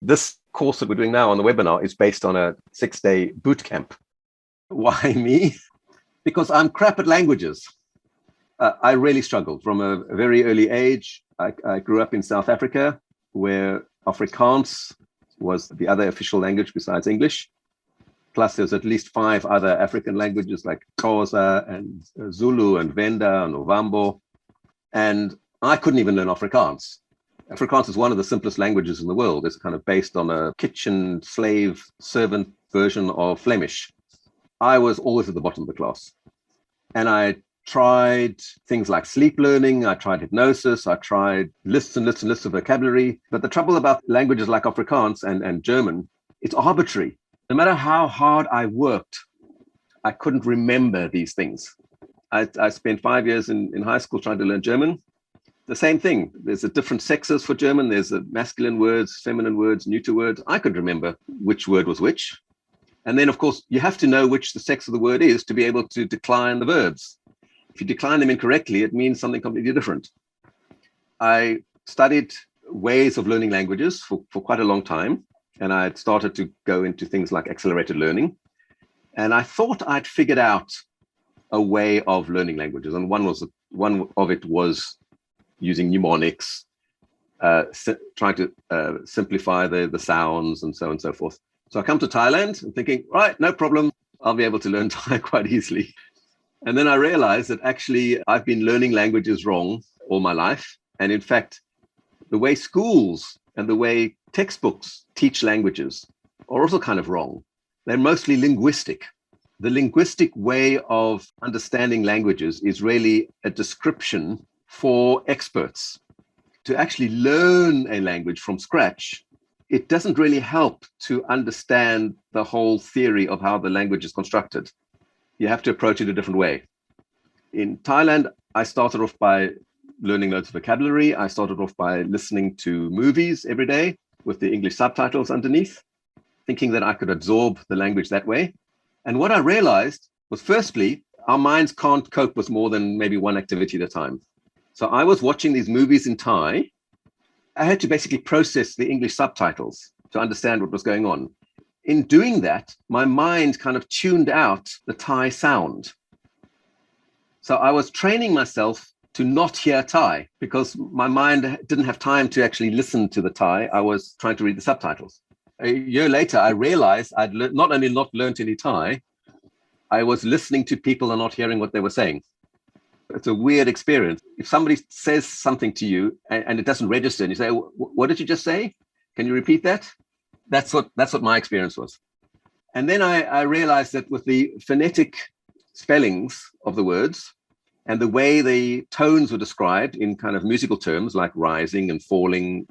This course that we're doing now on the webinar is based on a 6-day boot camp. Why me? Because I'm crap at languages. I really struggled from a very early age. I grew up in South Africa, where Afrikaans was the other official language besides English. Plus, there's at least 5 other African languages like Xhosa and Zulu and Venda and Ovambo. And I couldn't even learn Afrikaans. Afrikaans is one of the simplest languages in the world. It's kind of based on a kitchen slave servant version of Flemish. I was always at the bottom of the class. And I tried things like sleep learning. I tried hypnosis. I tried lists and lists and lists of vocabulary. But the trouble about languages like Afrikaans and German, it's arbitrary. No matter how hard I worked, I couldn't remember these things. I spent 5 years in high school trying to learn German. The same thing. There's a different sexes for German. There's a masculine words, feminine words, neuter words. I could remember which word was which. And then, of course, you have to know which the sex of the word is to be able to decline the verbs. If you decline them incorrectly, it means something completely different. I studied ways of learning languages for quite a long time. And I had started to go into things like accelerated learning. And I thought I'd figured out a way of learning languages. And one of it was using mnemonics, trying to simplify the sounds and so on and so forth. So I come to Thailand and thinking, right, no problem. I'll be able to learn Thai quite easily. And then I realized that actually I've been learning languages wrong all my life. And in fact, the way schools and the way textbooks teach languages are also kind of wrong. They're mostly linguistic. The linguistic way of understanding languages is really a description for experts. To actually learn a language from scratch, it doesn't really help to understand the whole theory of how the language is constructed. You have to approach it a different way. In Thailand, I started off by learning loads of vocabulary. I started off by listening to movies every day with the English subtitles underneath, thinking that I could absorb the language that way. And what I realized was, firstly, our minds can't cope with more than maybe one activity at a time. So I was watching these movies in Thai. I had to basically process the English subtitles to understand what was going on. In doing that, my mind kind of tuned out the Thai sound. So I was training myself to not hear Thai because my mind didn't have time to actually listen to the Thai. I was trying to read the subtitles. A year later, I realized I'd not only not learned any Thai, I was listening to people and not hearing what they were saying. It's a weird experience. If somebody says something to you and it doesn't register and you say, what did you just say? Can you repeat that? That's what my experience was. And then I realized that with the phonetic spellings of the words and the way the tones were described in kind of musical terms like rising and falling,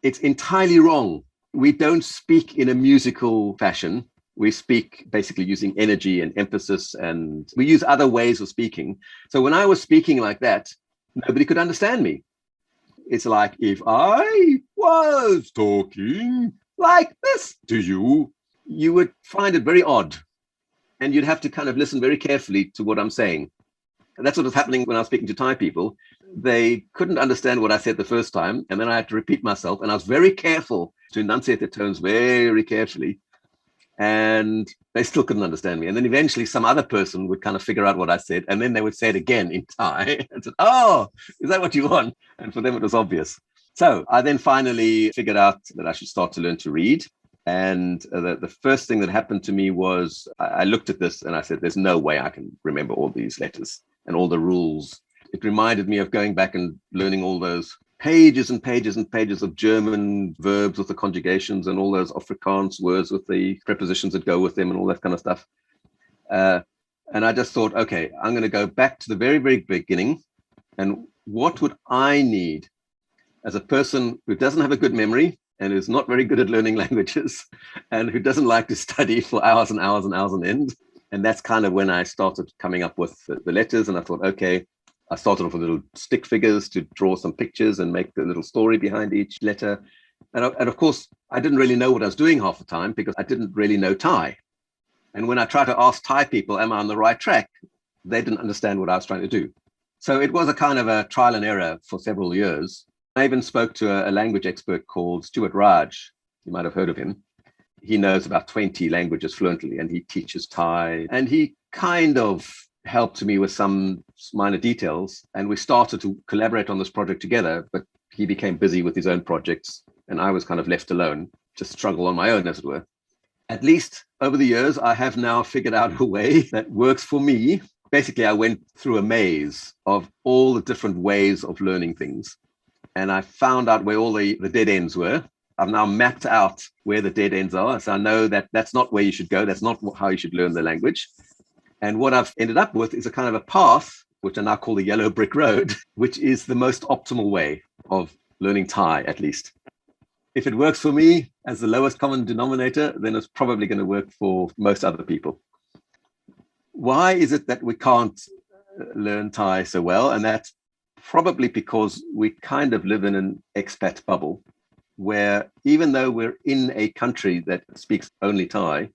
it's entirely wrong. We don't speak in a musical fashion. We speak basically using energy and emphasis, and we use other ways of speaking. So when I was speaking like that, nobody could understand me. It's like if I was talking like this to you, you would find it very odd. And you'd have to kind of listen very carefully to what I'm saying. And that's what was happening when I was speaking to Thai people. They couldn't understand what I said the first time. And then I had to repeat myself. And I was very careful to enunciate the tones very carefully. And they still couldn't understand me. And then eventually some other person would kind of figure out what I said. And then they would say it again in Thai and said, oh, is that what you want? And for them, it was obvious. So I then finally figured out that I should start to learn to read. And the first thing that happened to me was I looked at this and I said, there's no way I can remember all these letters and all the rules. It reminded me of going back and learning all those pages and pages and pages of German verbs with the conjugations and all those Afrikaans words with the prepositions that go with them and all that kind of stuff. And I just thought, okay, I'm going to go back to the very, very beginning. And what would I need as a person who doesn't have a good memory and is not very good at learning languages and who doesn't like to study for hours and hours and hours on end? And that's kind of when I started coming up with the letters. And I thought, okay, I started off with little stick figures to draw some pictures and make the little story behind each letter. And of course, I didn't really know what I was doing half the time because I didn't really know Thai. And when I tried to ask Thai people, am I on the right track? They didn't understand what I was trying to do. So it was a kind of a trial and error for several years. I even spoke to a language expert called Stuart Raj. You might have heard of him. He knows about 20 languages fluently, and he teaches Thai. And he kind of helped me with some minor details. And we started to collaborate on this project together, but he became busy with his own projects, and I was kind of left alone to struggle on my own, as it were. At least over the years, I have now figured out a way that works for me. Basically, I went through a maze of all the different ways of learning things, and I found out where all the dead ends were. I've now mapped out where the dead ends are, so I know that that's not where you should go. That's not how you should learn the language. And what I've ended up with is a kind of a path, which I now call the yellow brick road, which is the most optimal way of learning Thai, at least. If it works for me as the lowest common denominator, then it's probably going to work for most other people. Why is it that we can't learn Thai so well? And that's probably because we kind of live in an expat bubble, where even though we're in a country that speaks only Thai,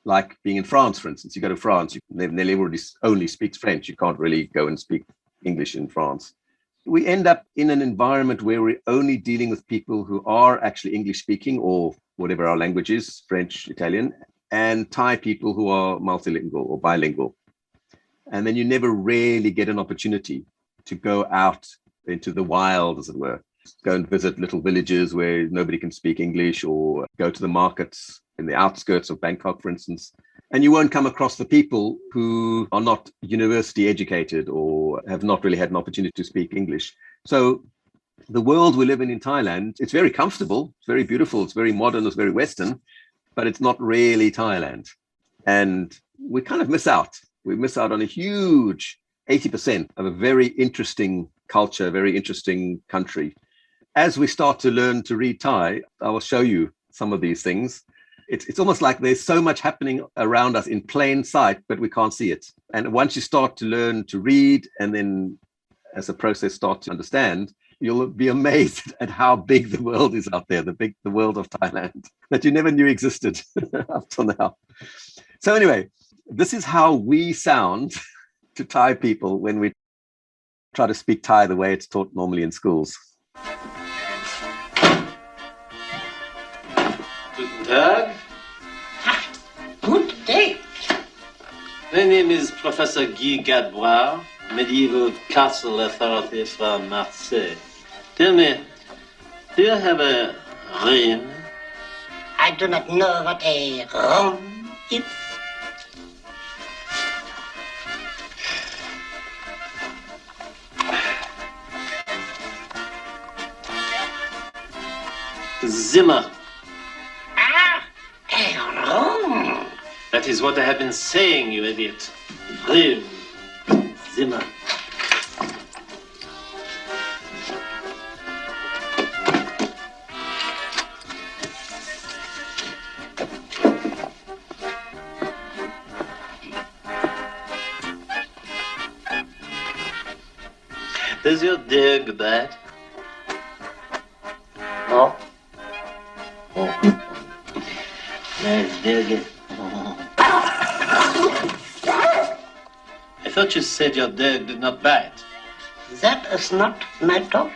like being in France, for instance, you go to France, nearly everybody only speaks French. You can't really go and speak English in France. We end up in an environment where we're only dealing with people who are actually English speaking, or whatever our language is, French, Italian, and Thai people who are multilingual or bilingual. And then you never really get an opportunity to go out into the wild, as it were, go and visit little villages where nobody can speak English, or go to the markets in the outskirts of Bangkok, for instance. And you won't come across the people who are not university educated or have not really had an opportunity to speak English. So the world we live in Thailand, it's very comfortable, it's very beautiful, it's very modern, it's very Western, but it's not really Thailand. And we kind of miss out. We miss out on a huge 80% of a very interesting culture, very interesting country. As we start to learn to read Thai, I will show you some of these things. It's almost like there's so much happening around us in plain sight, but we can't see it. And once you start to learn to read, and then as a process start to understand, you'll be amazed at how big the world is out there, the world of Thailand that you never knew existed up till now. So anyway, this is how we sound to Thai people when we try to speak Thai the way it's taught normally in schools. Guten Tag. Good day. My name is Professor Guy Gadbois, medieval castle authority from Marseille. Tell me, do you have a room? I do not know what a room is. Zimmer. A room. That is what I have been saying, you idiot. Room. Zimmer. Does your dear go bad? No. Nice, dear girl. I thought you said your dog did not bite. That is not my dog.